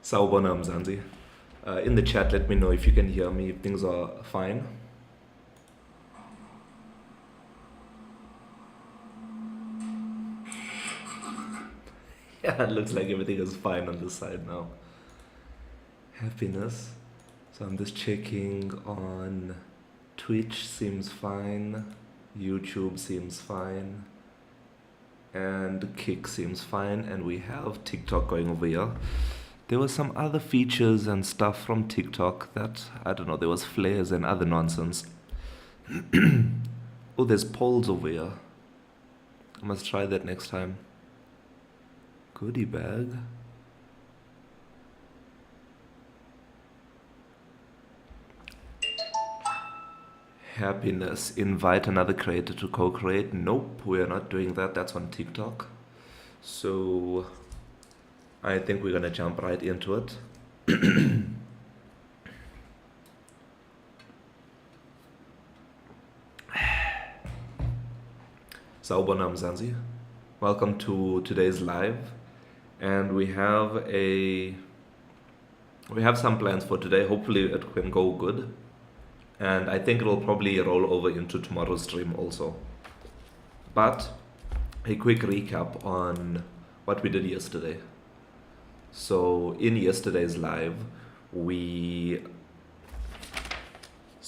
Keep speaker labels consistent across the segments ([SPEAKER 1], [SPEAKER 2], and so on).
[SPEAKER 1] Sawubona Mzansi. In the chat, let me know if you can hear me, if things are fine. Yeah, it looks like everything is fine on this side now. Happiness. So I'm just checking on Twitch, seems fine. YouTube seems fine. And Kick seems fine. And we have TikTok going over here. There were some other features and stuff from TikTok that, I don't know, there was flares and other nonsense. Oh, there's polls over here. I must try that next time. Goodie bag. Happiness. Invite another creator to co-create. Nope, we're not doing that. That's on TikTok. So I think we're gonna jump right into it. Sawubona Mzansi. Welcome to today's live. And we have some plans for today. Hopefully it can go good. And I think it will probably roll over into tomorrow's stream also. But a quick recap on what we did yesterday. So in yesterday's live, in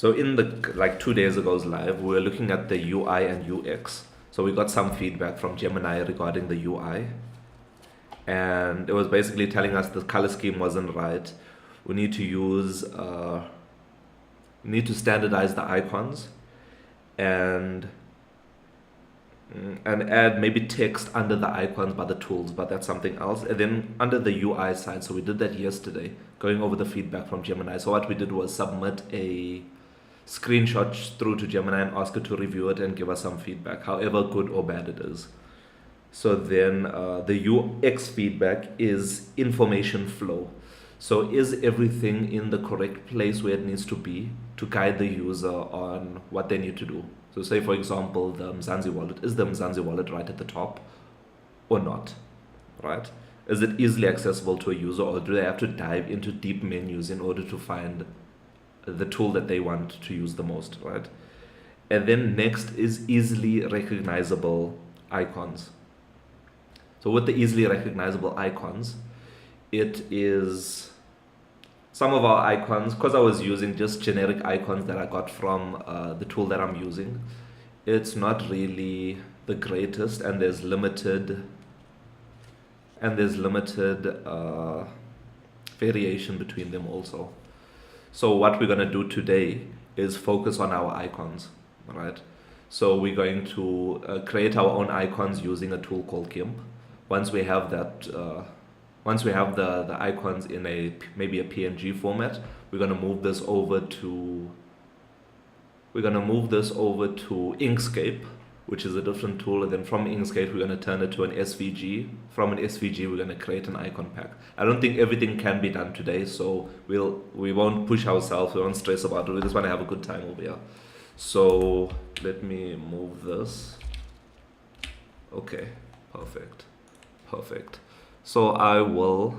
[SPEAKER 1] the like 2 days ago's live, we were looking at the UI and UX. So we got some feedback from Gemini regarding the UI. And it was basically telling us the color scheme wasn't right. We need to standardize the icons and add maybe text under the icons by the tools, but that's something else. And then under the UI side, so we did that yesterday, going over the feedback from Gemini. So what we did was submit a screenshot through to Gemini and ask it to review it and give us some feedback, however good or bad it is. So then the UX feedback is information flow. So is everything in the correct place where it needs to be to guide the user on what they need to do? So say, for example, the Mzansi wallet. Is the Mzansi wallet right at the top or not, right? Is it easily accessible to a user, or do they have to dive into deep menus in order to find the tool that they want to use the most, right? And then next is easily recognizable icons. So with the easily recognizable icons, it is some of our icons, because I was using just generic icons that I got from the tool that I'm using, it's not really the greatest, and there's limited variation between them also. So what we're going to do today is focus on our icons, right? So we're going to create our own icons using a tool called GIMP. Once we have that, once we have the icons in maybe a PNG format, we're gonna move this over to Inkscape, which is a different tool, and then from Inkscape we're gonna turn it to an SVG. From an SVG we're gonna create an icon pack. I don't think everything can be done today, so we won't push ourselves, we won't stress about it. We just want to have a good time over here. So let me move this. Okay, perfect. So I will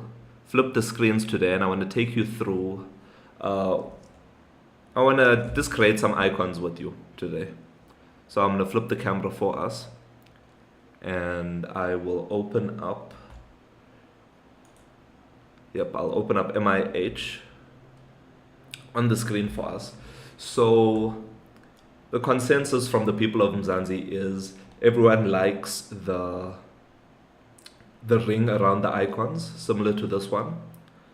[SPEAKER 1] flip the screens today, and I want to take you through, I want to just create some icons with you today. So I'm going to flip the camera for us, and I will open up, I'll open up MIH on the screen for us. So the consensus from the people of Mzansi is everyone likes the ring around the icons, similar to this one.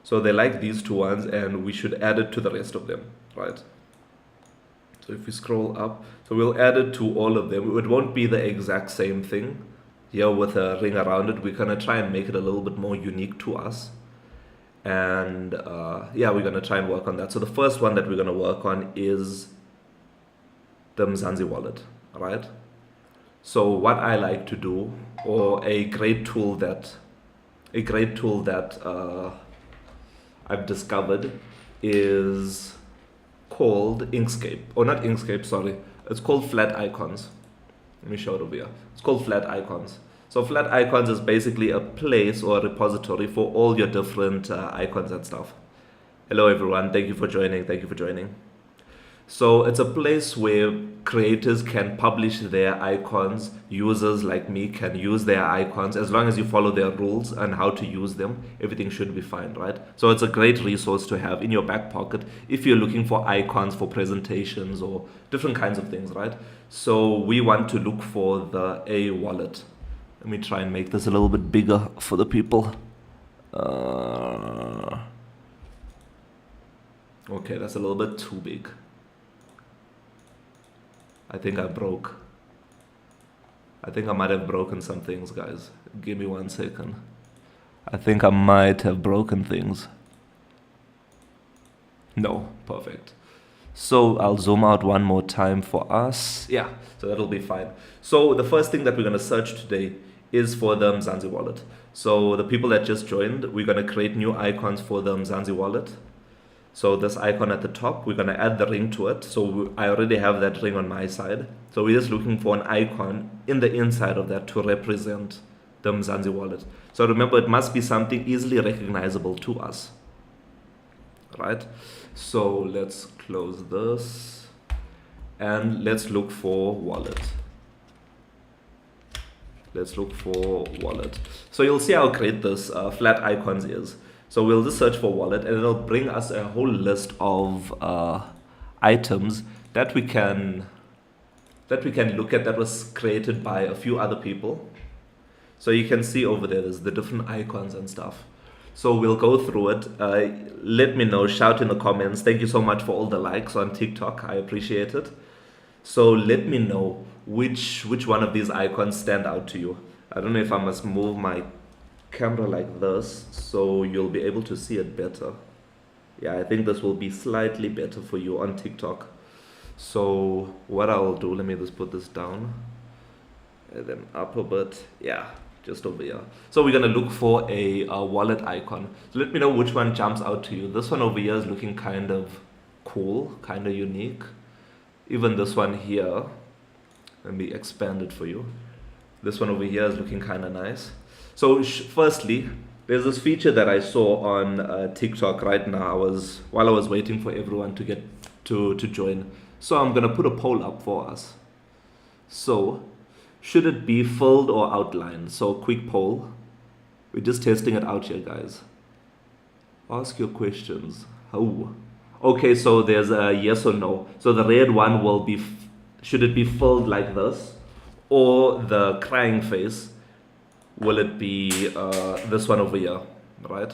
[SPEAKER 1] So they like these two ones, and we should add it to the rest of them, right? So if we scroll up, so we'll add it to all of them. It won't be the exact same thing here with a ring around it. We're gonna try and make it a little bit more unique to us. And we're gonna try and work on that. So the first one that we're gonna work on is the Mzansi wallet, right? So what I like to do, or a great tool that I've discovered, is called Inkscape, or not Inkscape, sorry. It's called Flat Icons. Let me show it over here. It's called Flat Icons. So Flat Icons is basically a place or a repository for all your different icons and stuff. Hello everyone, thank you for joining. Thank you for joining. So it's a place where creators can publish their icons. Users like me can use their icons as long as you follow their rules and how to use them. Everything should be fine, right? So it's a great resource to have in your back pocket if you're looking for icons for presentations or different kinds of things, right? So we want to look for the A wallet. Let me try and make this a little bit bigger for the people. Okay, that's a little bit too big. I think I broke. I think I might have broken some things, guys. Give me 1 second. I think I might have broken things. No, perfect. So I'll zoom out one more time for us. Yeah, so that'll be fine. So the first thing that we're going to search today is for the Mzansi wallet. So the people that just joined, we're going to create new icons for the Mzansi wallet. So this icon at the top, we're going to add the ring to it. So I already have that ring on my side. So we're just looking for an icon in the inside of that to represent the Mzansi wallet. So remember, it must be something easily recognizable to us, right? So let's close this and let's look for wallet. Let's look for wallet. So you'll see how great this flat icons is. So we'll just search for wallet and it'll bring us a whole list of items that we can look at that was created by a few other people. So you can see over there's the different icons and stuff. So we'll go through it. Let me know, shout in the comments. Thank you so much for all the likes on TikTok. I appreciate it. So let me know which one of these icons stand out to you. I don't know if I must move my camera like this so you'll be able to see it better. Yeah, I think this will be slightly better for you on TikTok. So what I'll do, let me just put this down and then up a bit. Yeah, just over here. So we're gonna look for a wallet icon. So let me know which one jumps out to you. This one over here is looking kind of cool, kind of unique. Even this one here, let me expand it for you. This one over here is looking kind of nice. So firstly, there's this feature that I saw on TikTok right now. While I was waiting for everyone to get to join. So I'm gonna put a poll up for us. So should it be filled or outlined? So quick poll. We're just testing it out here, guys. Ask your questions. Oh, okay. So there's a yes or no. So the red one will be: should it be filled like this, or the crying face? Will it be this one over here, right?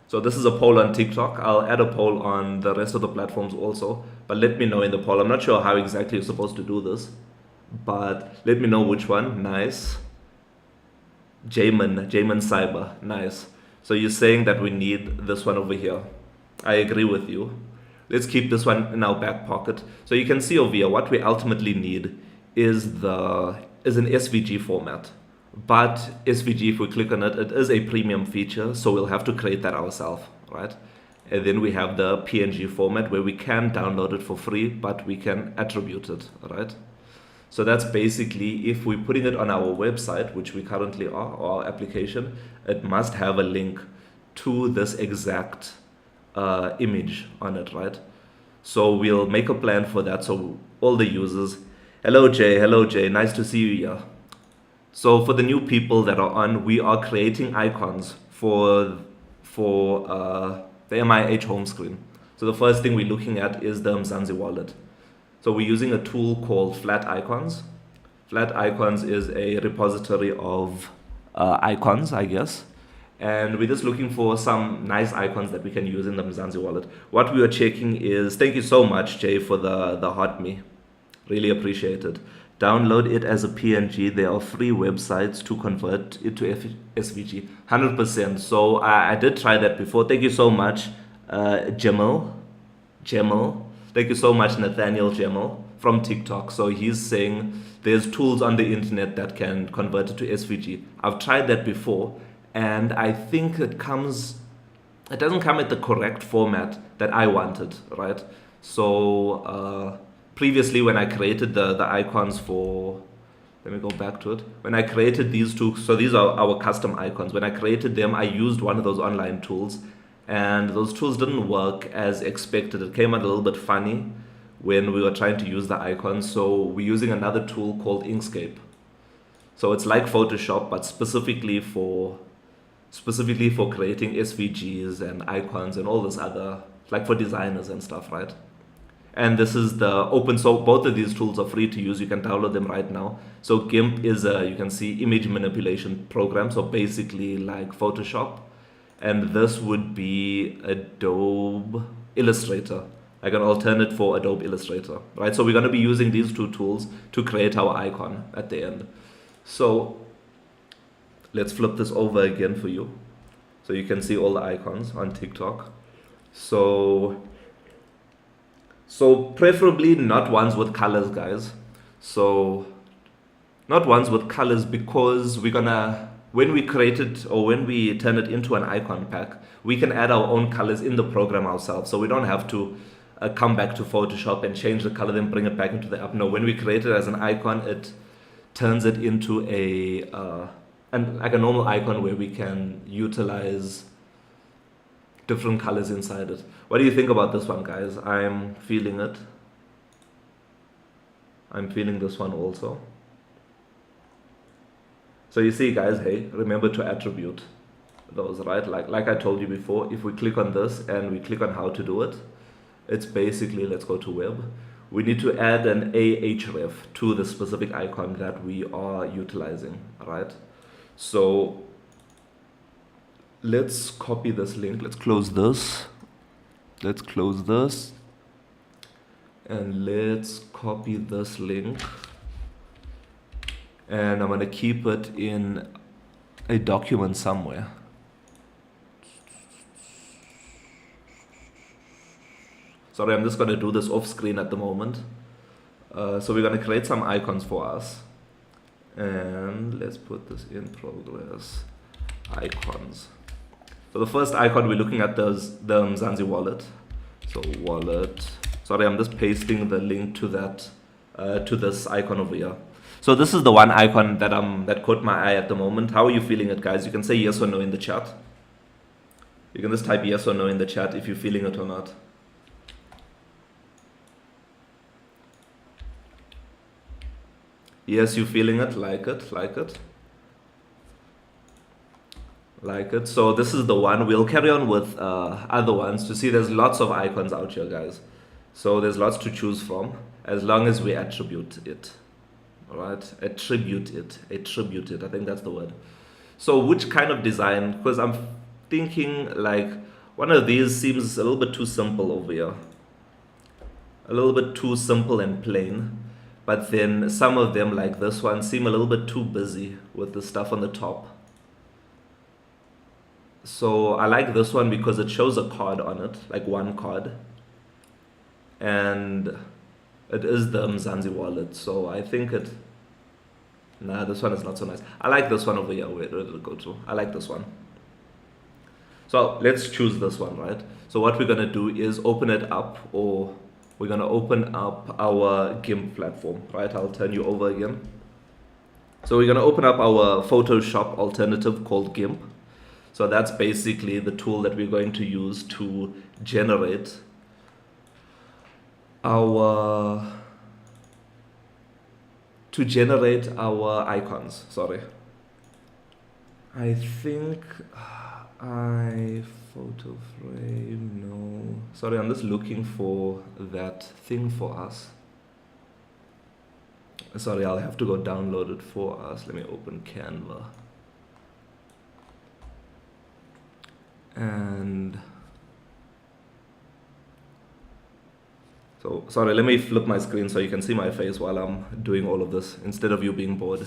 [SPEAKER 1] So this is a poll on TikTok. I'll add a poll on the rest of the platforms also, but let me know in the poll. I'm not sure how exactly you're supposed to do this, but let me know which one. Nice. Jamin Cyber, nice. So you're saying that we need this one over here. I agree with you. Let's keep this one in our back pocket. So you can see over here, what we ultimately need is an SVG format. But SVG, if we click on it, it is a premium feature, so we'll have to create that ourselves, right? And then we have the PNG format where we can download it for free, but we can attribute it, right? So that's basically, if we're putting it on our website, which we currently are, or our application, it must have a link to this exact image on it, right? So we'll make a plan for that. So all the users, hello Jay, nice to see you here. So for the new people that are on, we are creating icons for the MIH home screen. So the first thing we're looking at is the Mzansi wallet. So we're using a tool called Flat Icons. Flat Icons is a repository of icons, I guess. And we're just looking for some nice icons that we can use in the Mzansi wallet. What we are checking is, thank you so much, Jay, for the hot me. Really appreciate it. Download it as a PNG. There are free websites to convert it to SVG. 100%. So I did try that before. Thank you so much, Jamal. Thank you so much, Nathaniel Jamal from TikTok. So he's saying there's tools on the internet that can convert it to SVG. I've tried that before, and I think it doesn't come at the correct format that I wanted, right? So previously when I created the icons for Let me go back to it. When I created these two, so these are our custom icons. When I created them, I used one of those online tools, and those tools didn't work as expected. It came out a little bit funny when we were trying to use the icons. So we're using another tool called Inkscape. So it's like Photoshop, but specifically for creating SVGs and icons and all this other, like for designers and stuff, right? And this is the open, so both of these tools are free to use. You can download them right now. So GIMP is a, you can see, image manipulation program, so basically like Photoshop. And this would be Adobe Illustrator, like an alternate for Adobe Illustrator, right? So we're going to be using these two tools to create our icon at the end. So let's flip this over again for you, so you can see all the icons on TikTok. So preferably not ones with colors, guys. So not ones with colors, because we're gonna, when we create it or when we turn it into an icon pack, we can add our own colors in the program ourselves. So we don't have to come back to Photoshop and change the color, then bring it back into the app. No, when we create it as an icon, it turns it into like a normal icon where we can utilize different colors inside it. What do you think about this one, guys? I'm feeling it. I'm feeling this one also. So you see, guys, hey, remember to attribute those, right? Like I told you before, if we click on this and we click on how to do it, it's basically, let's go to web. We need to add an ahref to the specific icon that we are utilizing, right? So let's copy this link. Let's close this. Let's close this. And let's copy this link. And I'm going to keep it in a document somewhere. Sorry, I'm just going to do this off screen at the moment. So we're going to create some icons for us. And let's put this in progress. Icons. So the first icon we're looking at is the Mzansi wallet. So wallet. Sorry, I'm just pasting the link to that, to this icon over here. So this is the one icon that caught my eye at the moment. How are you feeling it, guys? You can say yes or no in the chat. You can just type yes or no in the chat if you're feeling it or not. Yes, you're feeling it, like it, like it. Like it. So this is the one. We'll carry on with other ones to see there's lots of icons out here, guys. So there's lots to choose from as long as we attribute it. All right, attribute it. I think that's the word. So which kind of design? Because I'm thinking like one of these seems a little bit too simple over here. A little bit too simple and plain. But then some of them, like this one, seem a little bit too busy with the stuff on the top. So I like this one because it shows a card on it, like one card. And it is the Mzansi wallet. So I think it... Nah, this one is not so nice. I like this one over here. Where did it go to? I like this one. So let's choose this one, right? So what we're going to do is open it up, or... we're going to open up our GIMP platform, right? I'll turn you over again. So we're going to open up our Photoshop alternative called GIMP. So that's basically the tool that we're going to use to generate our icons. Sorry. I think photo frame, no. Sorry, I'm just looking for that thing for us. Sorry, I'll have to go download it for us. Let me open Canva. And so, sorry, let me flip my screen so you can see my face while I'm doing all of this instead of you being bored.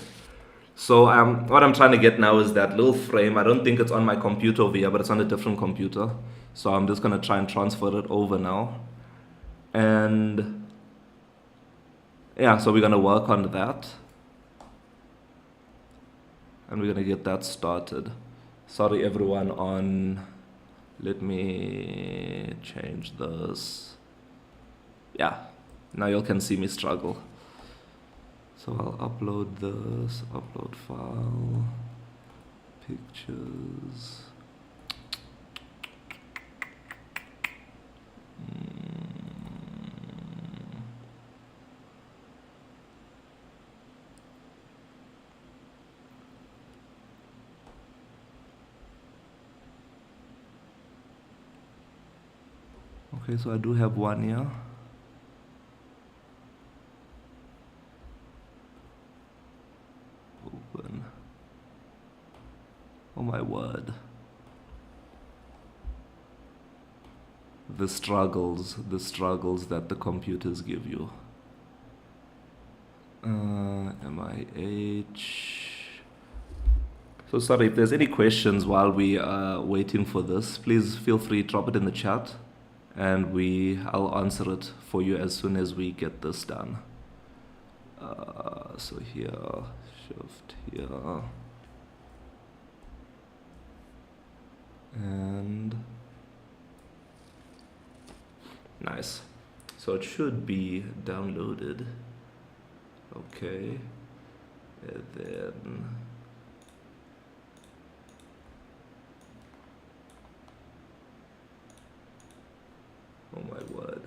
[SPEAKER 1] So what I'm trying to get now is that little frame. I don't think it's on my computer over here, but it's on a different computer. So I'm just going to try and transfer it over now. And yeah, so we're going to work on that. And we're going to get that started. Sorry, everyone, let me change this. Yeah, now you all can see me struggle. So I'll upload this, upload file, pictures. Okay, so I do have one here. Open. Oh my word. The struggles that the computers give you. MIH. So sorry, if there's any questions while we are waiting for this, please feel free, drop it in the chat, and I'll answer it for you as soon as we get this done. So here, shift here, and nice. So it should be downloaded. Okay, and then oh my word.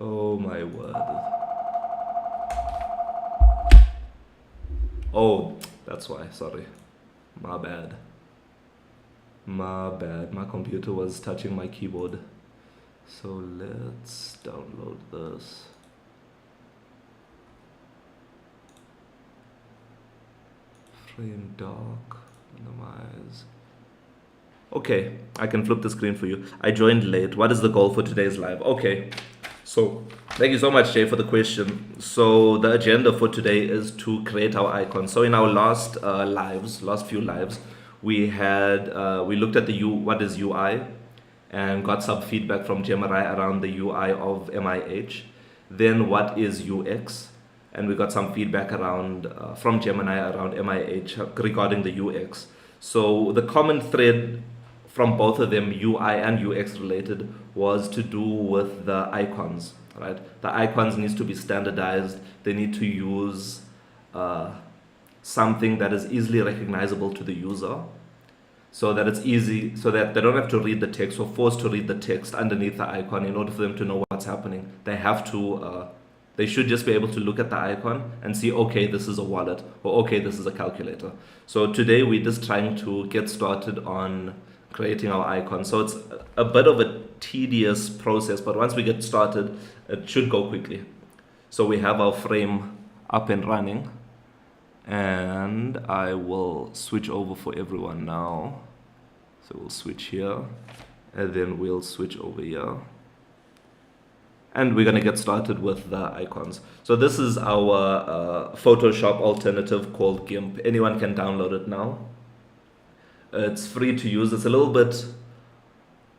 [SPEAKER 1] Oh my word. Oh, that's why, sorry. My bad. My bad. My computer was touching my keyboard. So let's download this. Frame dark, minimize. Okay, I can flip the screen for you. I joined late. What is the goal for today's live? Okay, so thank you so much, Jay, for the question. So the agenda for today is to create our icon. So in our last few lives, we looked at what is UI, and got some feedback from Gemini around the UI of MIH. Then what is UX? And we got some feedback from Gemini around MIH regarding the UX. So the common thread from both of them, UI and UX related, was to do with the icons, right? The icons needs to be standardized. They need to use something that is easily recognizable to the user, so that it's easy, so that they don't have to read the text or forced to read the text underneath the icon in order for them to know what's happening. They should just be able to look at the icon and see, okay, this is a wallet, or okay, this is a calculator. So today we're just trying to get started on creating our icon. So it's a bit of a tedious process, but once we get started, it should go quickly. So we have our frame up and running, and I will switch over for everyone now. So we'll switch here, and then we'll switch over here. And we're going to get started with the icons. So this is our Photoshop alternative called GIMP. Anyone can download it now. It's free to use. It's a little bit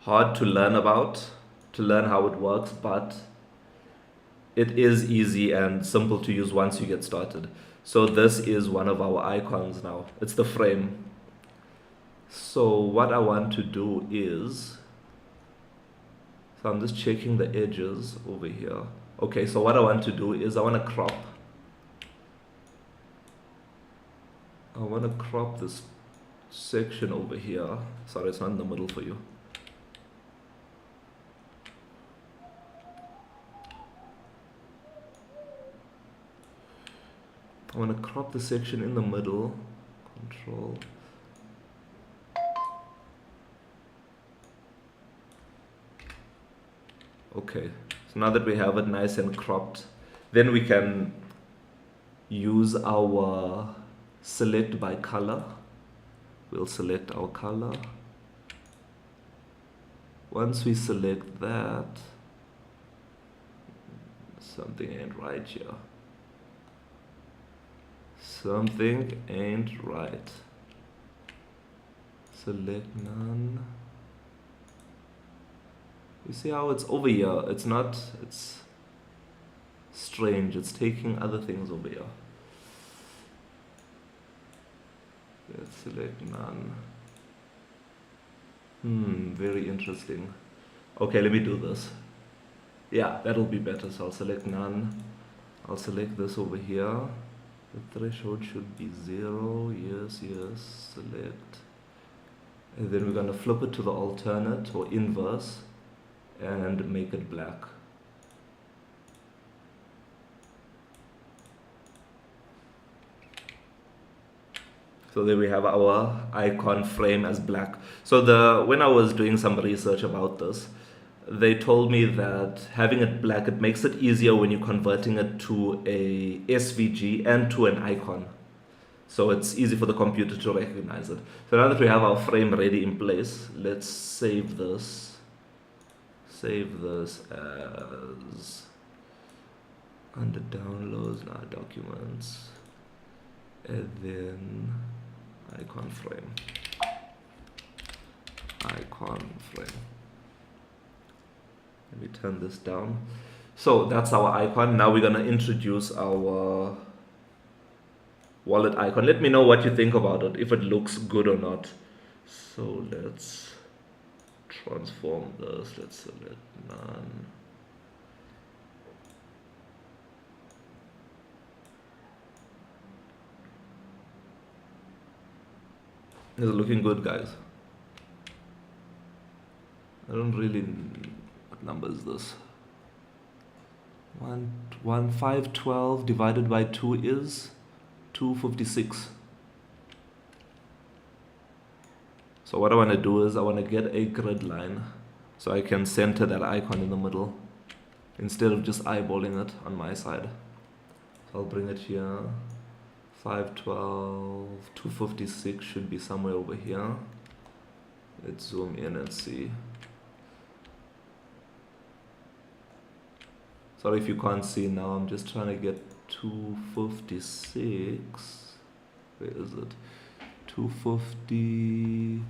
[SPEAKER 1] hard to learn how it works, but it is easy and simple to use once you get started. So this is one of our icons now. It's the frame. So what I want to do is, so I'm just checking the edges over here. Okay, so what I want to do is I want to crop this section over here. Sorry, it's not in the middle for you. I want to crop the section in the middle. Control. Okay, so now that we have it nice and cropped, then we can use our select by color. We'll select our color. Once we select that, something ain't right here. Something ain't right. Select none. You see how it's over here? It's strange. It's taking other things over here. Let's select none. Very interesting. Okay, let me do this. Yeah, that'll be better. So I'll select none. I'll select this over here. The threshold should be 0. Yes, yes. Select. And then we're going to flip it to the alternate or inverse and make it black. So there we have our icon frame as black. So when I was doing some research about this, they told me that having it black, it makes it easier when you're converting it to a SVG and to an icon. So it's easy for the computer to recognize it. So now that we have our frame ready in place, let's save this. Save this as under downloads, now documents, and then icon frame. Icon frame. Let me turn this down. So that's our icon. Now we're gonna introduce our wallet icon. Let me know what you think about it, if it looks good or not. So let's transform this. Let's select none. Is it looking good, guys? I don't really. What number is this? 512 divided by 2 is 256. So what I want to do is I want to get a grid line so I can center that icon in the middle instead of just eyeballing it on my side. So I'll bring it here. 512, 256 should be somewhere over here. Let's zoom in and see. Sorry if you can't see now, I'm just trying to get 256. Where is it? 250,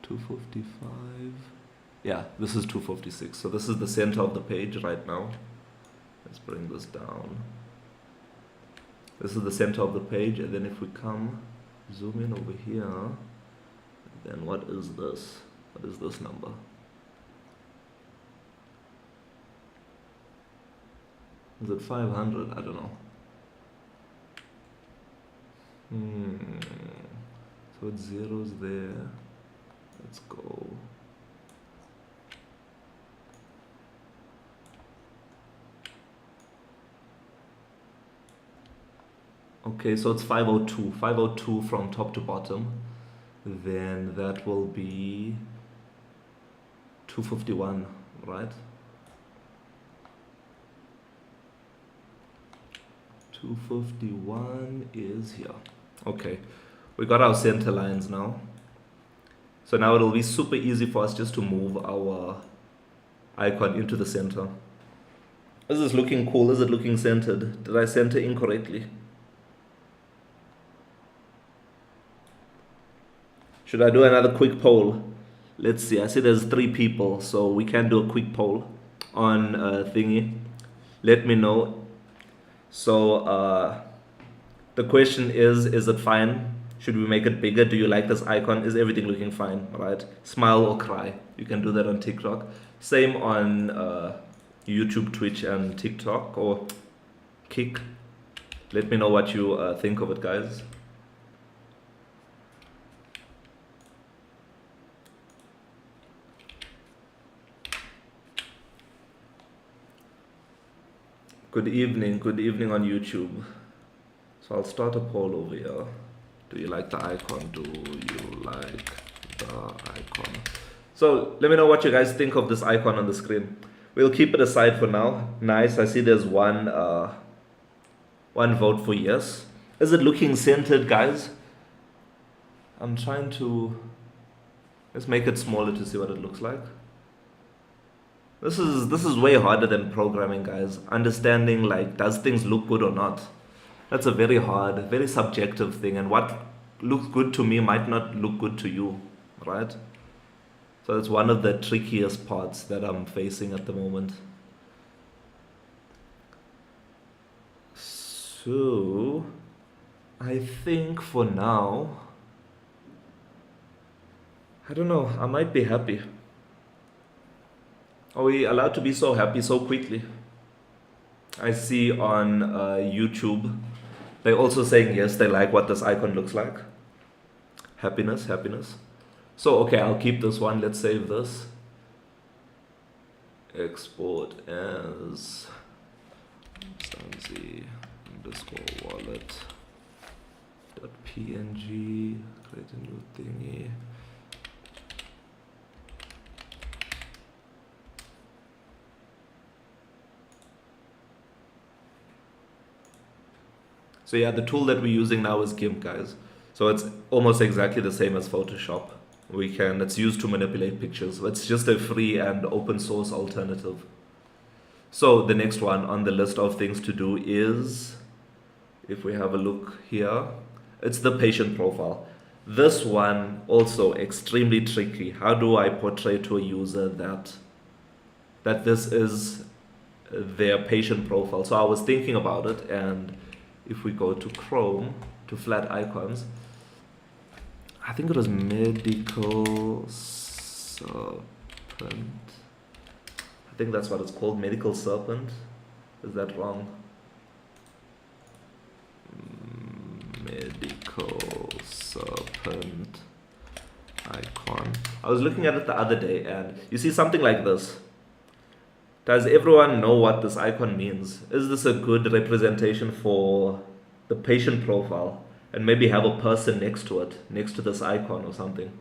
[SPEAKER 1] 255. Yeah, this is 256. So this is the center of the page right now. Let's bring this down. This is the center of the page, and then if we come zoom in over here, then what is this? What is this number? Is it 500? I don't know. So it's zeros there. Let's go. Okay, so it's 502. 502 from top to bottom. Then that will be 251, right? 251 is here. Okay, we got our center lines now. So now it'll be super easy for us just to move our icon into the center. Is this looking cool? Is it looking centered? Did I center incorrectly? Should I do another quick poll? Let's see. I see there's 3 people, so we can do a quick poll on thingy. Let me know. So the question is it fine? Should we make it bigger? Do you like this icon? Is everything looking fine? Right? Smile or cry. You can do that on TikTok. Same on YouTube, Twitch, and TikTok or Kick. Let me know what you think of it, guys. Good evening on YouTube. So I'll start a poll over here. Do you like the icon? Do you like the icon? So let me know what you guys think of this icon on the screen. We'll keep it aside for now. Nice, I see there's one vote for yes. Is it looking centered, guys? I'm trying to, let's make it smaller to see what it looks like. This is way harder than programming, guys. Understanding, like, does things look good or not? That's a very hard, very subjective thing, and what looks good to me might not look good to you, right? So it's one of the trickiest parts that I'm facing at the moment. So I think for now, I don't know, I might be happy. Are we allowed to be so happy so quickly? I see on YouTube, they're also saying yes, they like what this icon looks like. Happiness, happiness. So, okay, I'll keep this one. Let's save this. Export as Zanzi underscore wallet dot png. Create a new thingy. So yeah, the tool that we're using now is GIMP, guys. So it's almost exactly the same as Photoshop. It's used to manipulate pictures. It's just a free and open source alternative. So the next one on the list of things to do is, if we have a look here, it's the patient profile. This one also extremely tricky. How do I portray to a user that this is their patient profile? So I was thinking about it, and if we go to Chrome, to flat icons, I think it was medical serpent. I think that's what it's called, medical serpent. Is that wrong? Medical serpent icon. I was looking at it the other day, and you see something like this. Does everyone know what this icon means? Is this a good representation for the patient profile? And maybe have a person next to it, next to this icon or something.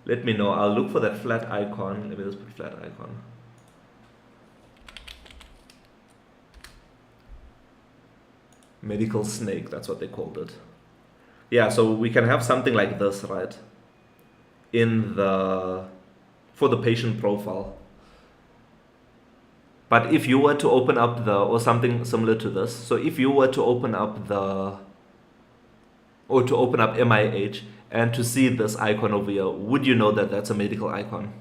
[SPEAKER 1] Let me know. I'll look for that flat icon. Let me just put flat icon. Medical snake, that's what they called it. Yeah, so we can have something like this, right? For the patient profile. But if you were to open up or something similar to this, so if you were to open up MIH and to see this icon over here, would you know that that's a medical icon?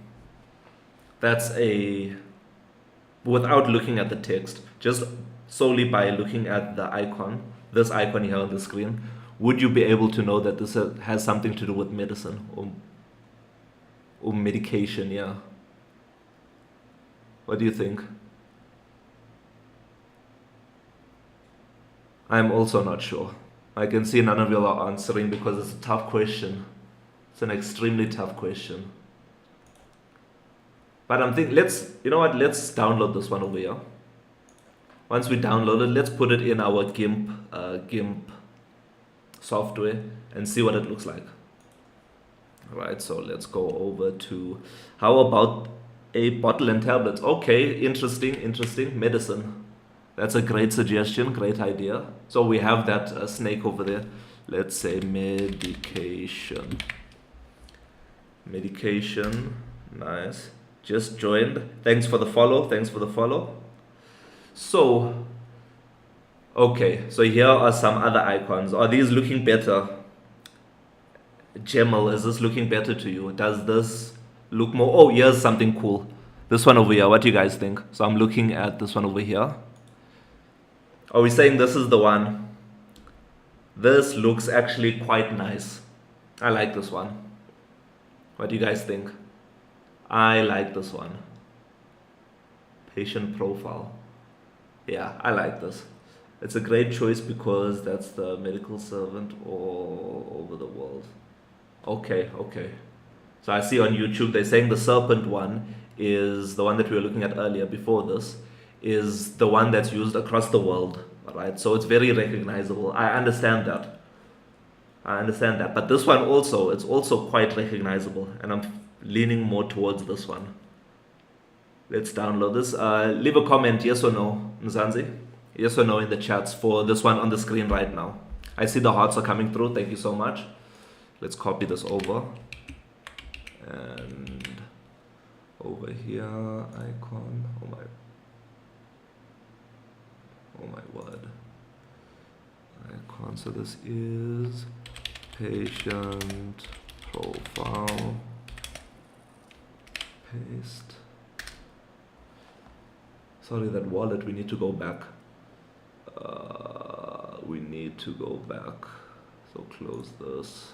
[SPEAKER 1] Without looking at the text, just solely by looking at the icon, this icon here on the screen, would you be able to know that this has something to do with medicine or medication? Yeah. What do you think? I'm also not sure. I can see none of you are answering because it's a tough question. It's an extremely tough question. But I'm thinking, let's download this one over here. Once we download it, let's put it in our GIMP software and see what it looks like. All right, so let's go over to, how about a bottle and tablets? Okay, interesting, medicine. That's a great suggestion, great idea. So we have that snake over there. Let's say medication. Medication, nice. Just joined. Thanks for the follow. So, okay, so here are some other icons. Are these looking better? Gemel, is this looking better to you? Does this look more? Oh, here's something cool. This one over here, what do you guys think? So I'm looking at this one over here. Are we saying this is the one? This looks actually quite nice. I like this one. What do you guys think? I like this one. Patient profile. Yeah, I like this. It's a great choice because that's the medical servant all over the world. Okay. So I see on YouTube they're saying the serpent one is the one that we were looking at earlier before this, is the one that's used across the world, right? So it's very recognizable. I understand that. But this one also, it's also quite recognizable, and I'm leaning more towards this one. Let's download this. Leave a comment, yes or no, Nzanzi? Yes or no in the chats for this one on the screen right now. I see the hearts are coming through. Thank you so much. Let's copy this over. And over here, icon. Oh my word. Icon. So this is patient profile. Paste. Sorry, that wallet, we need to go back. So close this.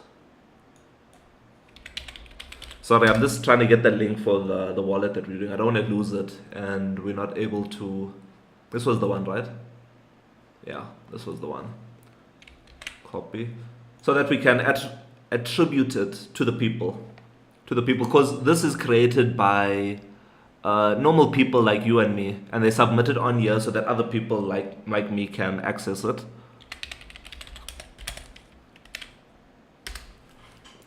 [SPEAKER 1] Sorry, I'm just trying to get the link for the wallet that we're doing. I don't want to lose it, and we're not able to. This was the one, right? Yeah, this was the one. Copy, so that we can attribute it to the people, because this is created by normal people like you and me, and they submit it on here so that other people like me can access it.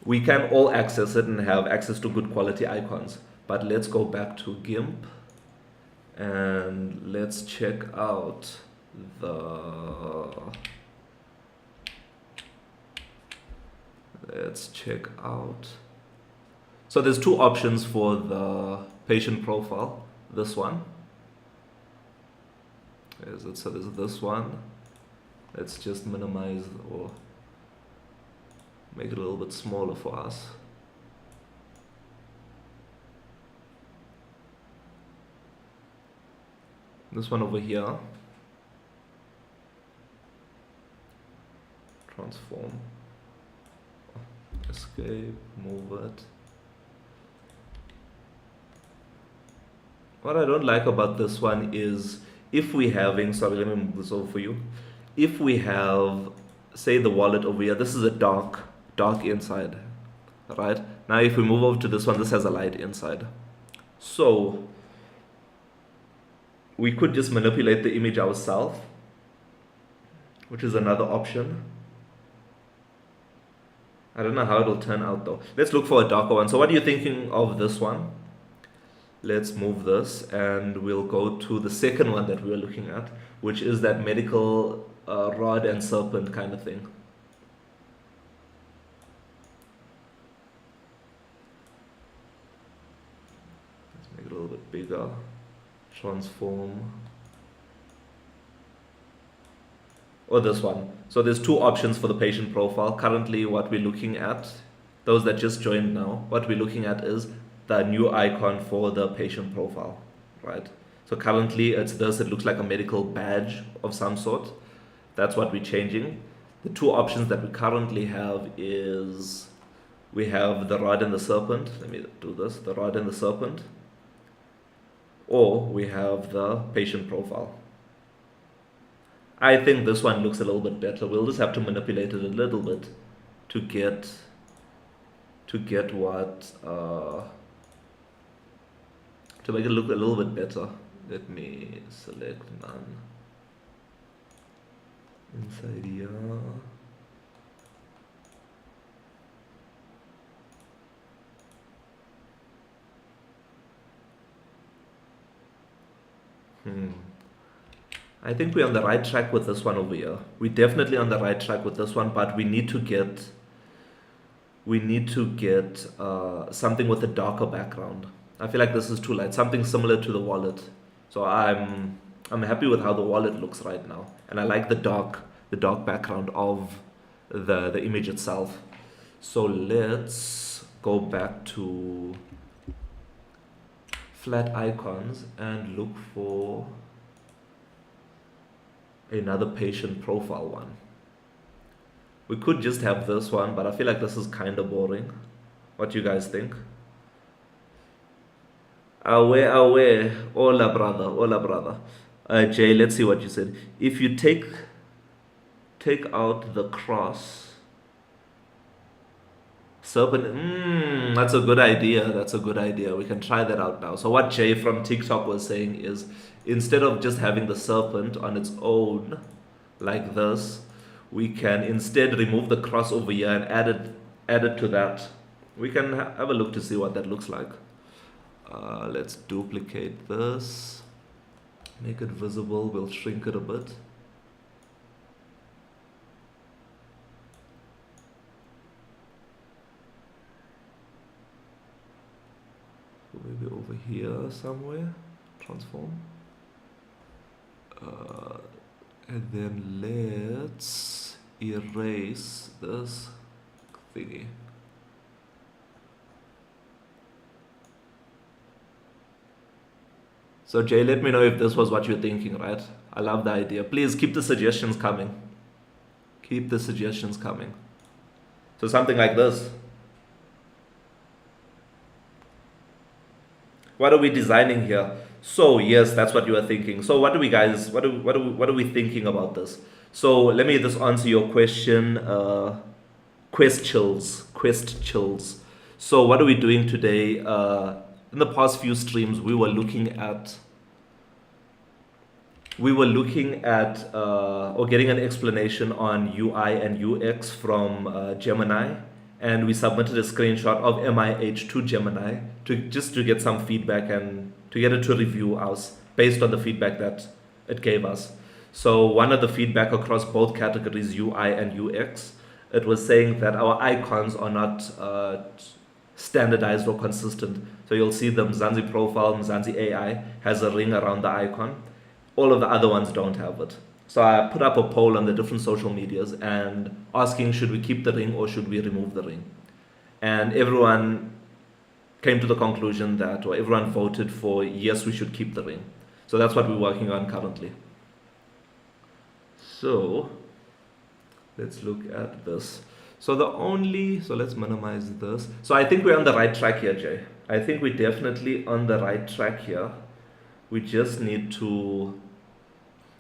[SPEAKER 1] We can all access it and have access to good quality icons. But let's go back to GIMP and let's check out so there's two options for the patient profile. This one. Is it? So there's this one. Let's just minimize or make it a little bit smaller for us. This one over here. Transform. Escape, move it. What I don't like about this one is if we having, sorry, let me move this over for you. If we have, say, the wallet over here, this is a dark inside, right? Now if we move over to this one, this has a light inside. So we could just manipulate the image ourselves, which is another option. I don't know how it'll turn out though. Let's look for a darker one. So what are you thinking of this one? Let's move this and we'll go to the second one that we were looking at, which is that medical rod and serpent kind of thing. Let's make it a little bit bigger. Transform. Or this one. So there's two options for the patient profile. Currently what we're looking at, those that just joined now, what we're looking at is the new icon for the patient profile, right? So currently it's this, it looks like a medical badge of some sort. That's what we're changing. The two options that we currently have is we have the rod and the serpent. Let me do this, the rod and the serpent. Or we have the patient profile. I think this one looks a little bit better. We'll just have to manipulate it a little bit to get what to make it look a little bit better. Let me select none. Inside here. I think we're on the right track with this one over here. We're definitely on the right track with this one, but we need to get something with a darker background. I feel like this is too light, something similar to the wallet. So I'm happy with how the wallet looks right now, and I like the dark background of the image itself. So let's go back to flat icons and look for another patient profile one. We could just have this one, but I feel like this is kind of boring. What do you guys think? Away, hola brother. Jay, let's see what you said. If you take out the cross, serpent, that's a good idea. We can try that out now. So what Jay from TikTok was saying is, instead of just having the serpent on its own like this, we can instead remove the cross over here and add it to that. We can have a look to see what that looks like. Let's duplicate this, make it visible. We'll shrink it a bit. Maybe over here somewhere. Transform. And then let's erase this thingy. So Jay, let me know if this was what you're thinking, right? I love the idea. Please keep the suggestions coming. So something like this. what are we designing here? So yes, that's what you are thinking. So what do we guys, what are we thinking about this? So let me just answer your question. Quest chills. So what are we doing today? In the past few streams, we were looking at or getting an explanation on UI and UX from Gemini, and we submitted a screenshot of MIH to Gemini to just to get some feedback and to get it to review us based on the feedback that it gave us. So one of the feedback across both categories, UI and UX, it was saying that our icons are not standardized or consistent. So you'll see the Mzansi profile, Mzansi AI has a ring around the icon. All of the other ones don't have it. So I put up a poll on the different social medias and asking, should we keep the ring or should we remove the ring? And everyone came to the conclusion that, or everyone voted for, yes, we should keep the ring. So that's what we're working on currently. So let's look at this. So let's minimize this. So I think we're on the right track here, Jay. I think we're definitely on the right track here. We just need to,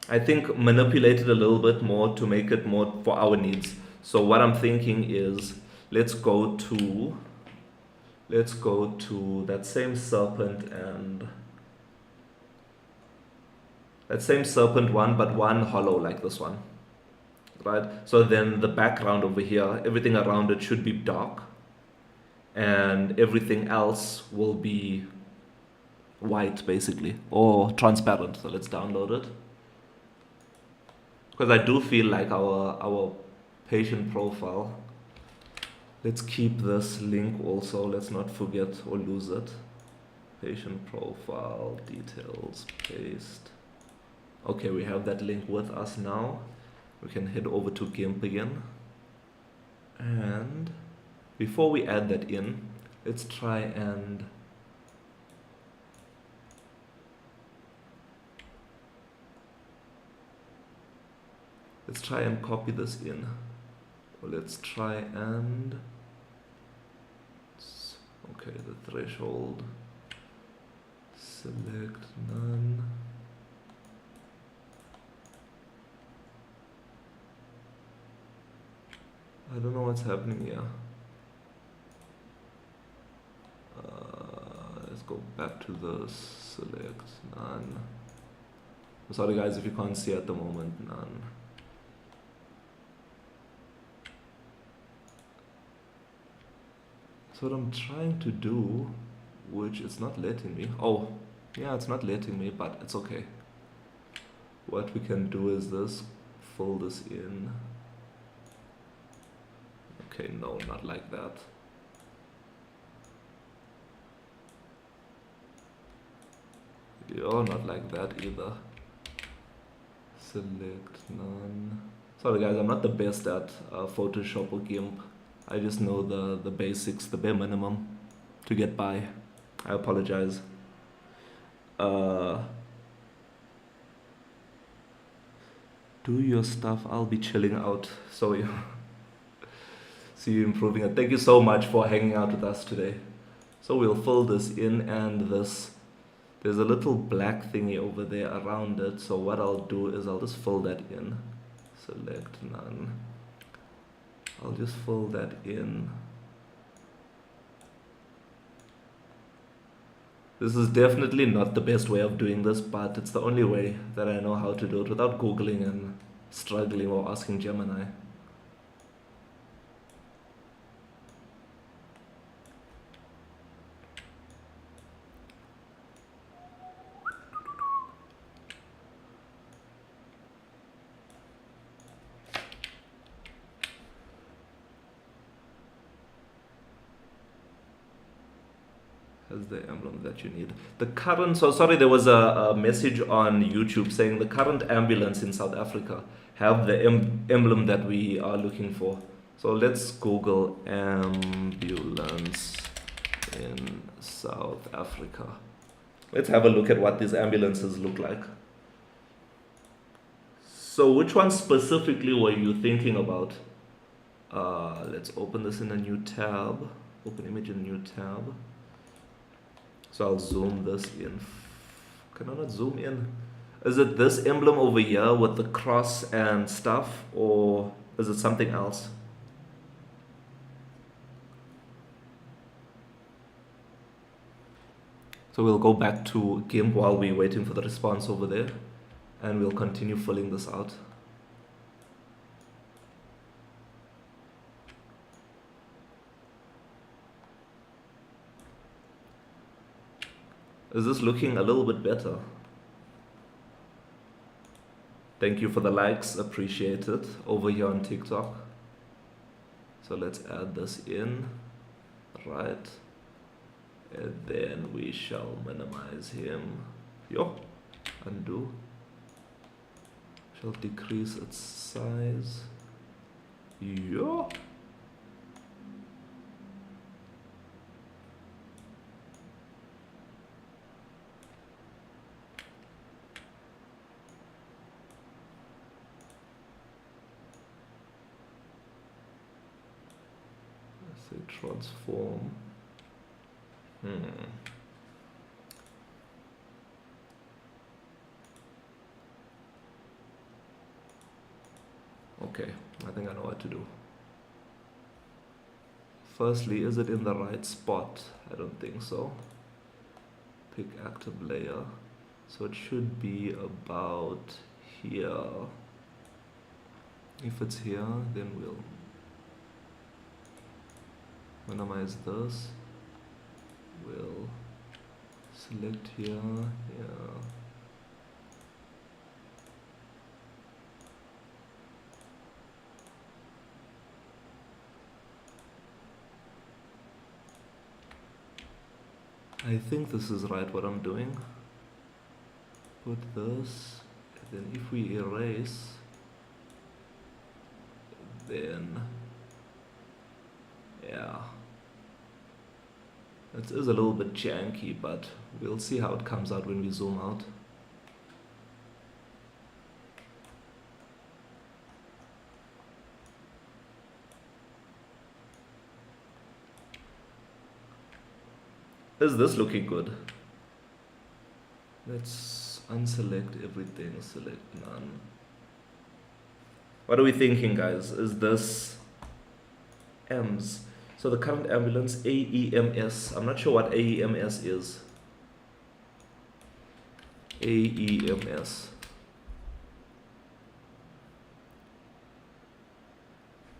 [SPEAKER 1] I think, manipulate it a little bit more to make it more for our needs. So what I'm thinking is, let's go to that same serpent and that same serpent one, but one hollow like this one, right? So then the background over here, everything around it should be dark, and everything else will be white basically, or transparent. So let's download it, because I do feel like our patient profile, let's keep this link also, let's not forget or lose it. Patient profile details, paste. Okay, we have that link with us now. We can head over to GIMP again, and before we add that in, let's try and copy this in. Or let's try and, okay, the threshold, select none. I don't know what's happening here. Let's go back to this, select none. I'm sorry guys if you can't see at the moment, none. So what I'm trying to do, which it's not letting me. Oh, yeah, it's not letting me, but it's okay. What we can do is this, fill this in. Okay, no, not like that. You're not like that either. Select none. Sorry guys, I'm not the best at Photoshop or GIMP. I just know the basics, the bare minimum to get by. I apologize. Do your stuff, I'll be chilling out. So yeah. See you improving it. Thank you so much for hanging out with us today. So we'll fill this in, and there's a little black thingy over there around it. So what I'll do is I'll just fill that in. Select none. I'll just fill that in. This is definitely not the best way of doing this, but it's the only way that I know how to do it without Googling and struggling or asking Gemini. As the emblem that you need. The current, so sorry, there was a message on YouTube saying the current ambulance in South Africa have the emblem that we are looking for. So let's Google ambulance in South Africa. Let's have a look at what these ambulances look like. So which one specifically were you thinking about? Let's open this in a new tab. Open image in a new tab. So I'll zoom this in. Can I not zoom in? Is it this emblem over here with the cross and stuff, or is it something else? So we'll go back to GIMP while we're waiting for the response over there, and we'll continue filling this out. Is this looking a little bit better? Thank you for the likes, appreciate it, over here on TikTok. So let's add this in, right? And then we shall minimize him. Yo, undo. Shall decrease its size. Yo. Let's say transform. Okay, I think I know what to do. Firstly, is it in the right spot? I don't think so. Pick active layer. So it should be about here. If it's here, then we'll minimize this. We'll select here, here. I think this is right what I'm doing. Put this, and then if we erase, then yeah. It is a little bit janky, but we'll see how it comes out when we zoom out. Is this looking good? Let's unselect everything, select none. What are we thinking, guys? Is this EMS? So the current ambulance, AEMS. I'm not sure what AEMS is. AEMS.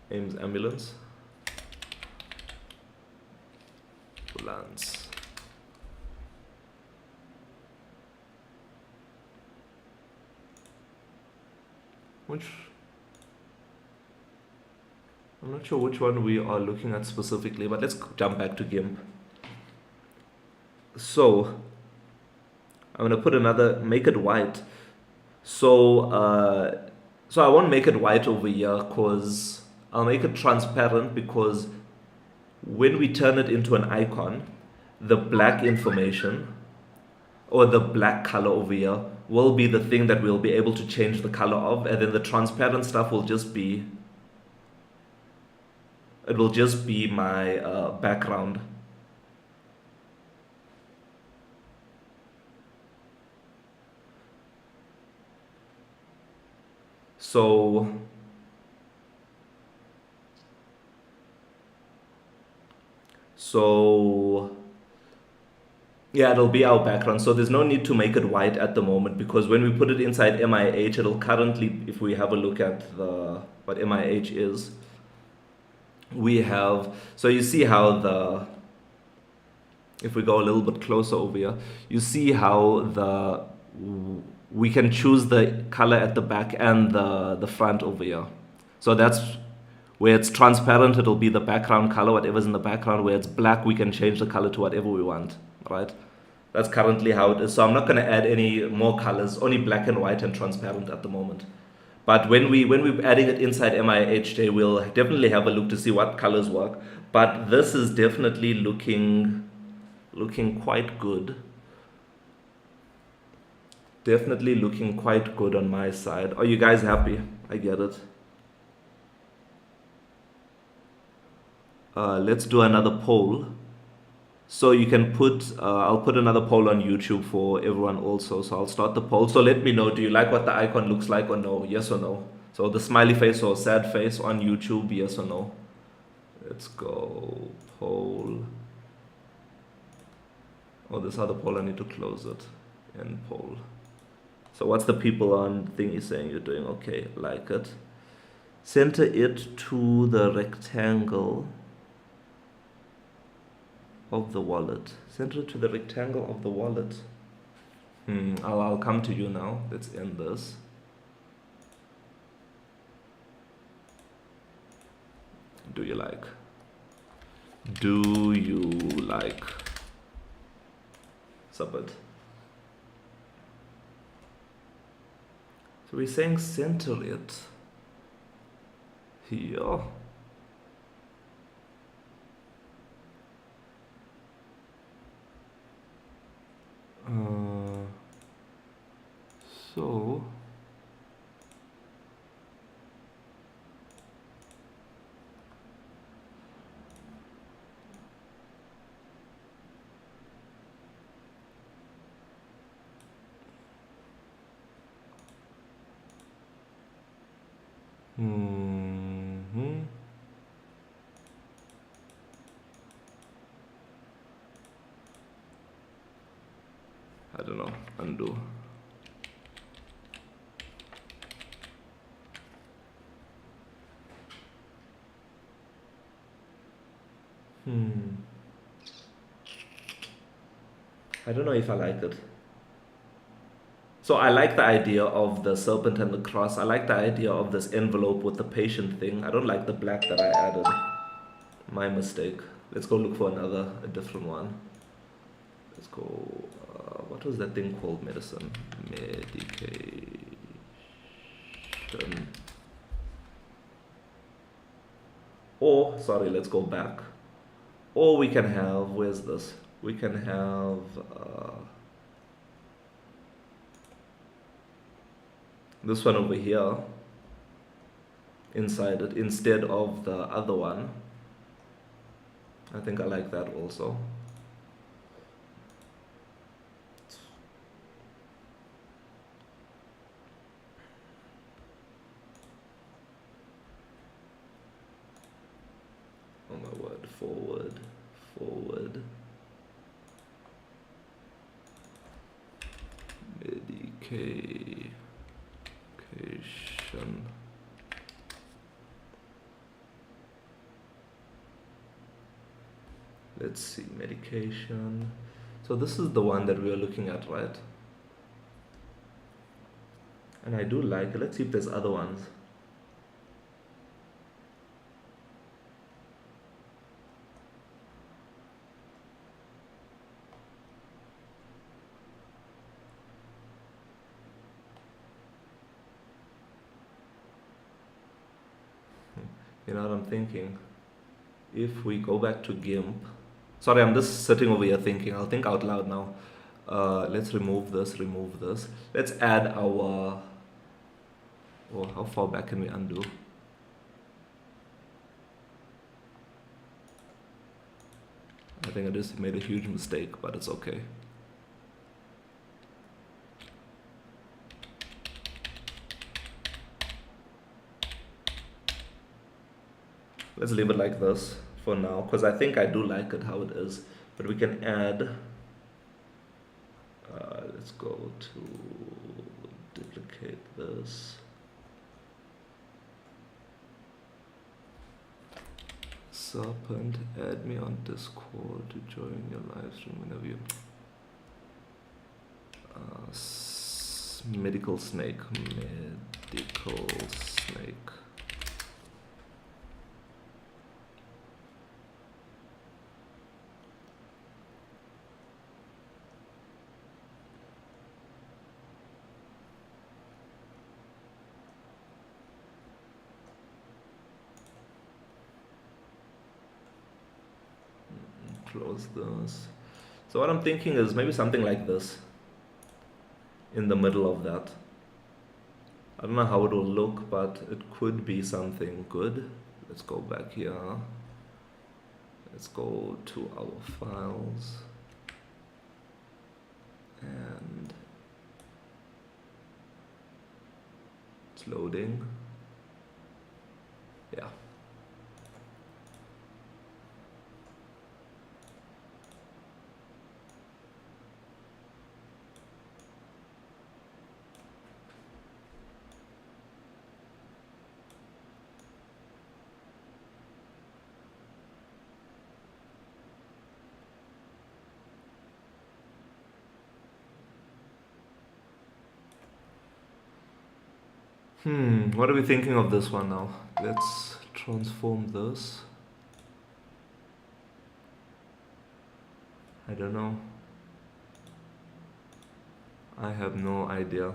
[SPEAKER 1] AIMS ambulance. Ambulance. I'm not sure which one we are looking at specifically, but let's jump back to GIMP. So I'm gonna put another, make it white. So I won't make it white over here, because I'll make it transparent, because when we turn it into an icon, the black information or the black color over here will be the thing that we'll be able to change the color of, and then the transparent stuff will just be, it will just be my background. So yeah, it'll be our background. So there's no need to make it white at the moment, because when we put it inside MIH, it'll currently, if we have a look at what MIH is, we have, so you see how if we go a little bit closer over here, you see how we can choose the color at the back and the front over here. So that's where it's transparent, it'll be the background color, whatever's in the background. Where it's black, we can change the color to whatever we want, right? That's currently how it is. So I'm not going to add any more colors, only black and white and transparent at the moment. But when we're adding it inside MIHJ, we'll definitely have a look to see what colors work. But this is definitely looking quite good. Definitely looking quite good on my side. Are you guys happy? I get it. Let's do another poll. So you can put, I'll put another poll on YouTube for everyone also. So I'll start the poll. So let me know, do you like what the icon looks like or no? Yes or no? So the smiley face or sad face on YouTube, yes or no? Let's go poll. Oh, this other poll, I need to close it. End poll. So what's the people on thingy saying? You're doing okay, like it. Center it to the rectangle of the wallet. Center it to the rectangle of the wallet. I'll come to you now. Let's end this. Do you like? Do you like? Submit. So we're saying center it here. So I don't know, undo. I don't know if I like it. So I like the idea of the serpent and the cross. I like the idea of this envelope with the patient thing. I don't like the black that I added. My mistake. Let's go look for a different one. Let's go, what was that thing called? Medicine. Medication. Or, sorry, let's go back. Or we can have, where's this? We can have, this one over here inside it instead of the other one. I think I like that also. Oh my word, forward. Medication. Let's see, medication. So this is the one that we are looking at, right? And I do like it. Let's see if there's other ones. You know what I'm thinking? If we go back to GIMP, sorry, I'm just sitting over here thinking. I'll think out loud now. Let's remove this. Let's add our, oh, how far back can we undo? I think I just made a huge mistake, but it's okay. Let's leave it like this for now, because I think I do like it how it is. But we can add, let's go to duplicate this. Serpent, add me on Discord to join your live stream whenever you. Medical snake. Close this. So what I'm thinking is maybe something like this in the middle of that. I don't know how it will look, but it could be something good. Let's go back here. Let's go to our files and it's loading. Yeah. What are we thinking of this one now? Let's transform this. I don't know. I have no idea.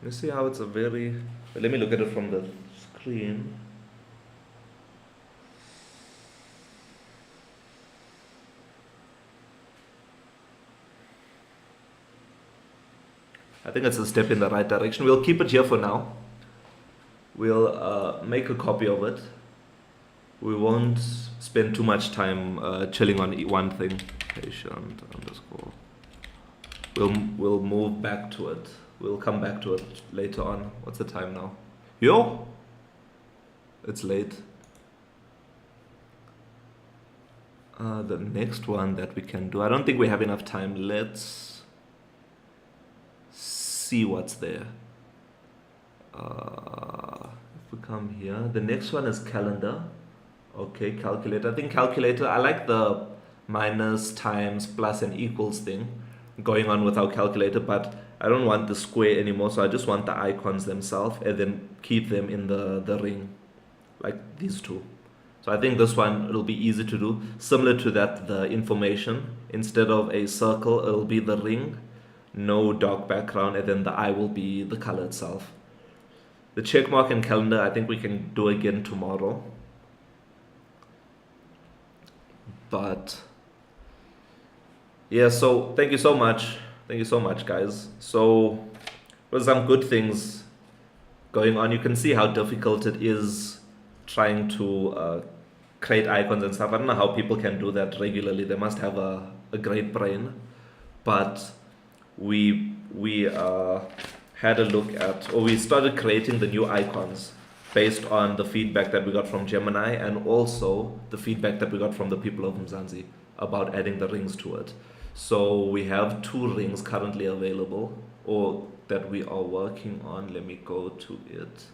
[SPEAKER 1] You see how it's a very... Let me look at it from the screen. I think it's a step in the right direction. We'll keep it here for now. We'll make a copy of it. We won't spend too much time chilling on one thing. Patient underscore. We'll move back to it. We'll come back to it later on. What's the time now? Yo! It's late. The next one that we can do. I don't think we have enough time. Let's see what's there. If we come here, the next one is calendar. Okay, calculator. I think calculator, I like the minus, times, plus and equals thing going on with our calculator, but I don't want the square anymore, so I just want the icons themselves and then keep them in the ring, like these two. So I think this one, it'll be easy to do. Similar to that, the information, instead of a circle, it'll be the ring, no dark background, and then the eye will be the color itself. The check mark and calendar, I think we can do again tomorrow. But yeah, so thank you so much. Thank you so much, guys. So there's some good things going on. You can see how difficult it is trying to create icons and stuff. I don't know how people can do that regularly. They must have a great brain. But we had a look at, or we started creating the new icons based on the feedback that we got from Gemini and also the feedback that we got from the people of Mzansi about adding the rings to it. So we have 2 rings currently available, or that we are working on. Let me go to it.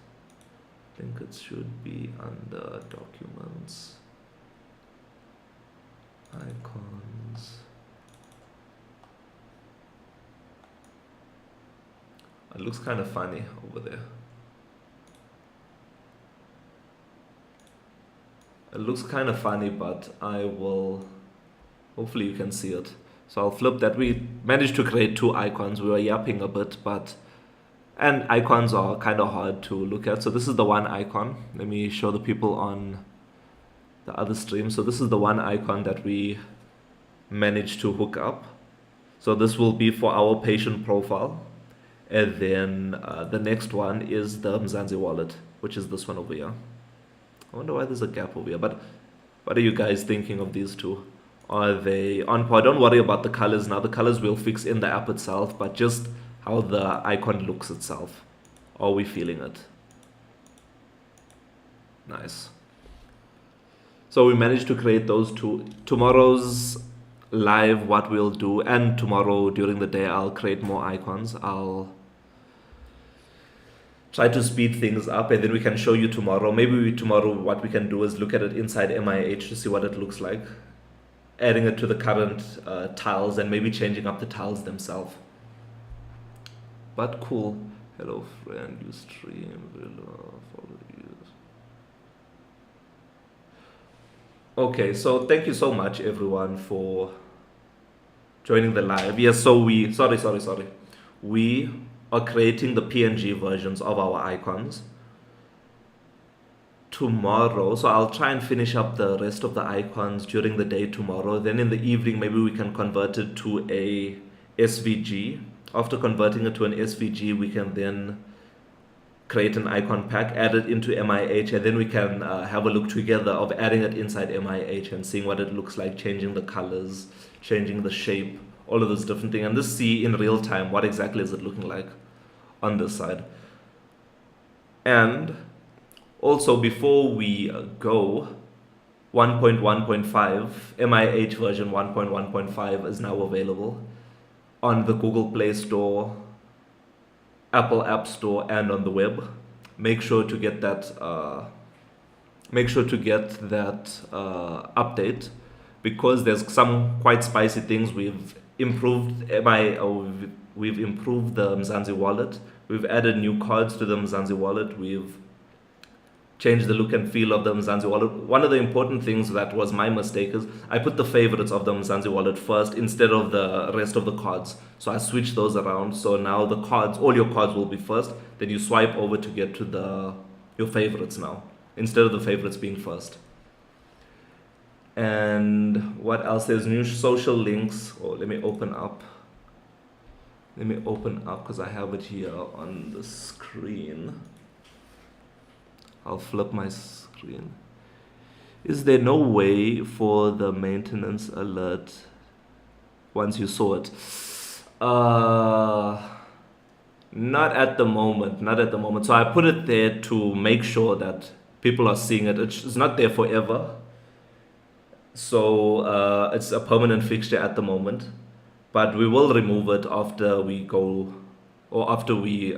[SPEAKER 1] I think it should be under documents, icons. It looks kind of funny over there. It looks kind of funny, but I will, hopefully you can see it. So I'll flip that. We managed to create 2 icons. We were yapping a bit, and icons are kind of hard to look at. So this is the one icon. Let me show the people on the other stream. So this is the one icon that we managed to hook up. So this will be for our patient profile. And then the next one is the Mzansi wallet, which is this one over here. I wonder why there's a gap over here, but what are you guys thinking of these two? Are they on par? Don't worry about the colors now. The colors we'll fix in the app itself, but just how the icon looks itself. Are we feeling it? Nice. So we managed to create those 2. Tomorrow's live, what we'll do, and tomorrow during the day, I'll create more icons. I'll try to speed things up, and then we can show you tomorrow. Maybe tomorrow what we can do is look at it inside MIH to see what it looks like, adding it to the current tiles and maybe changing up the tiles themselves. But cool. Hello friend, you stream, follow you. Okay, so thank you so much everyone for joining the live. Yes, so we are creating the PNG versions of our icons tomorrow. So I'll try and finish up the rest of the icons during the day tomorrow. Then in the evening, maybe we can convert it to a SVG. After converting it to an SVG, we can then create an icon pack, add it into MIH, and then we can have a look together of adding it inside MIH and seeing what it looks like, changing the colors, changing the shape, all of those different things, and just see in real time what exactly is it looking like on this side. And also, before we go, 1.1.5, MIH version 1.1.5 is now available on the Google Play Store, Apple App Store, and on the web. Make sure to get that. Update, because there's some quite spicy things. We've improved we've improved the Mzansi wallet. We've added new cards to the Mzansi wallet. We've changed the look and feel of the Mzansi wallet. One of the important things that was my mistake is I put the favorites of the Mzansi wallet first instead of the rest of the cards. So I switched those around. So now the cards, all your cards will be first. Then you swipe over to get to your favorites now, instead of the favorites being first. And what else? There's new social links. Oh, let me open up because I have it here on the screen. I'll flip my screen. Is there no way for the maintenance alert once you saw it? Not at the moment. So I put it there to make sure that people are seeing it. It's not there forever. So it's a permanent fixture at the moment. But we will remove it after we go, or after we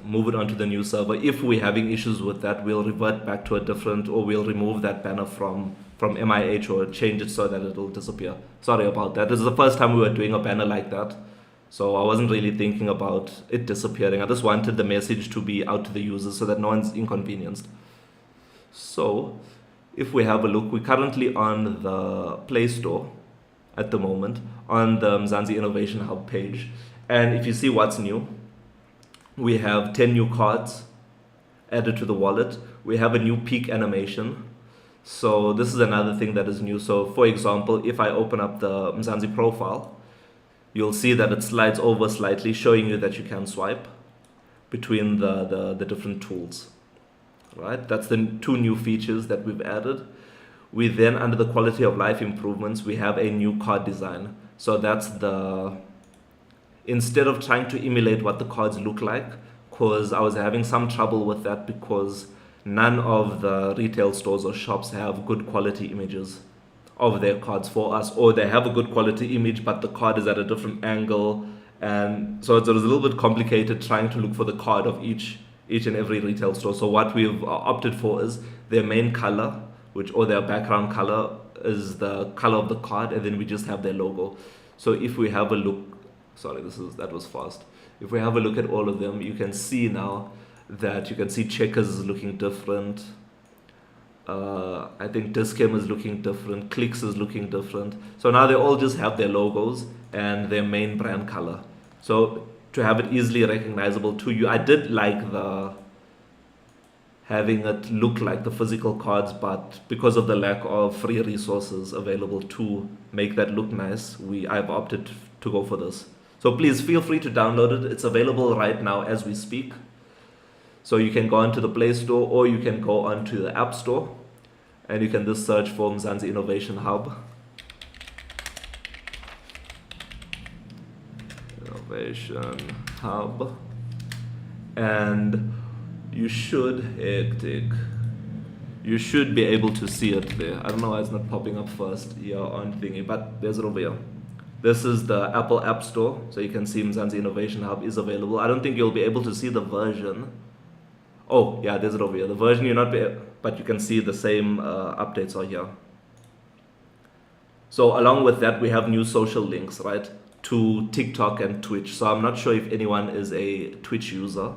[SPEAKER 1] move it onto the new server. If we're having issues with that, we'll revert back to a different, or we'll remove that banner from MIH or change it so that it'll disappear. Sorry about that. This is the first time we were doing a banner like that. So I wasn't really thinking about it disappearing. I just wanted the message to be out to the users so that no one's inconvenienced. So if we have a look, we're currently on the Play Store at the moment, on the Mzansi Innovation Hub page. And if you see what's new, we have 10 new cards added to the wallet. We have a new peak animation. So this is another thing that is new. So for example, if I open up the Mzansi profile, you'll see that it slides over slightly, showing you that you can swipe between the different tools. Right? That's the two new features that we've added. We then, under the quality of life improvements, we have a new card design. So that's instead of trying to emulate what the cards look like, because I was having some trouble with that because none of the retail stores or shops have good quality images of their cards for us, or they have a good quality image but the card is at a different angle, and so it was a little bit complicated trying to look for the card of each and every retail store. So what we've opted for is their main color, or their background color is the color of the card, and then we just have their logo. So if we have a look, that was fast. If we have a look at all of them, you can see now that you can see Checkers is looking different. I think Discam is looking different. Clicks is looking different. So now they all just have their logos and their main brand color. So to have it easily recognizable to you, I did like having it look like the physical cards, but because of the lack of free resources available to make that look nice, I've opted to go for this. So please feel free to download it. It's available right now as we speak. So you can go onto the Play Store or you can go onto the App Store and you can just search for Mzansi Innovation Hub. Innovation Hub. And you should be able to see it there. I don't know why it's not popping up first here on thingy, but there's it over here. This is the Apple App Store, so you can see Mzansi Innovation Hub is available. I don't think you'll be able to see the version. Oh, yeah, there's it over here. The version you're not but you can see the same updates are here. So along with that, we have new social links, right, to TikTok and Twitch. So I'm not sure if anyone is a Twitch user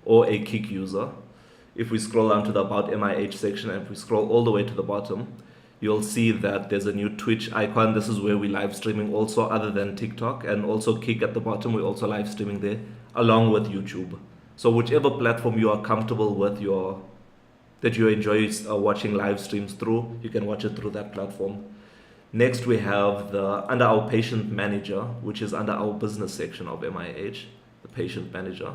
[SPEAKER 1] or a Kick user. If we scroll down to the About MIH section and if we scroll all the way to the bottom, you'll see that there's a new Twitch icon. This is where we live streaming also, other than TikTok, and also Kick at the bottom. We're also live streaming there along with YouTube. So whichever platform you are comfortable with, that you enjoy watching live streams through, you can watch it through that platform. Next, we have under our patient manager, which is under our business section of MIH, the patient manager.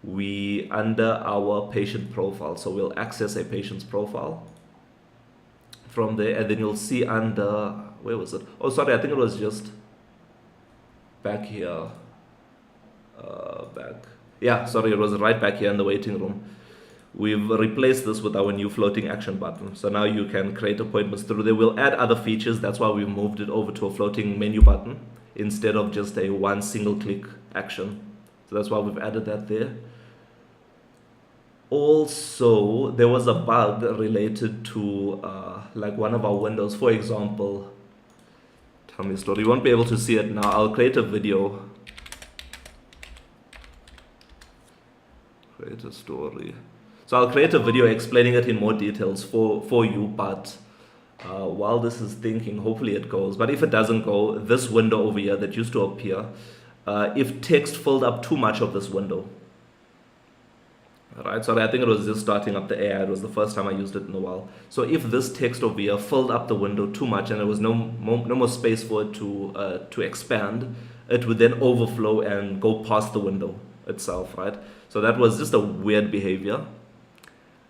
[SPEAKER 1] We under our patient profile, so we'll access a patient's profile from there, and then you'll see under, where was it? Oh, sorry, I think it was just back here. It was right back here in the waiting room. We've replaced this with our new floating action button. So now you can create appointments through there. We'll add other features. That's why we've moved it over to a floating menu button instead of just a one single click action. So that's why we've added that there. Also, there was a bug related to like one of our windows. For example, tell me a story. You won't be able to see it now. I'll create a video. Create a story. So I'll create a video explaining it in more details for you, but while this is thinking, hopefully it goes. But if it doesn't go, this window over here that used to appear, if text filled up too much of this window, alright, so I think it was just starting up the AI. It was the first time I used it in a while. So if this text over here filled up the window too much and there was no more space for it to expand, it would then overflow and go past the window itself, right? So that was just a weird behavior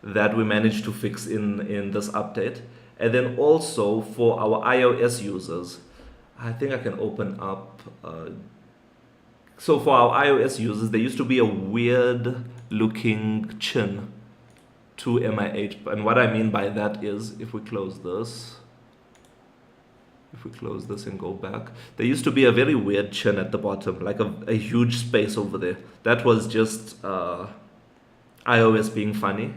[SPEAKER 1] that we managed to fix in this update. And then also for our iOS users, I think I can open up. So for our iOS users, there used to be a weird looking chin to MIH. And what I mean by that is, if we close this and go back, there used to be a very weird chin at the bottom, like a huge space over there. That was just iOS being funny,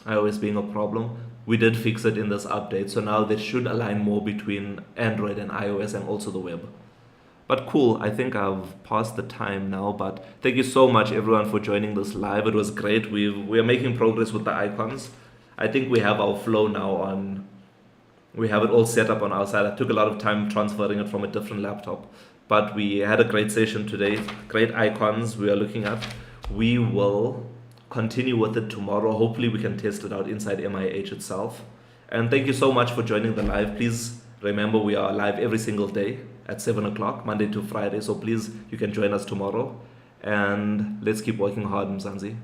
[SPEAKER 1] iOS being a problem. We did fix it in this update, so now they should align more between Android and iOS and also the web. But cool, I think I've passed the time now, but thank you so much everyone for joining this live. It was great. We are making progress with the icons. I think we have our flow now on, we have it all set up on our side. I took a lot of time transferring it from a different laptop, but we had a great session today. Great icons we are looking at. We will continue with it tomorrow. Hopefully we can test it out inside MIH itself. And thank you so much for joining the live. Please remember we are live every single day at 7 o'clock, Monday to Friday. So please, you can join us tomorrow. And let's keep working hard, Mzansi.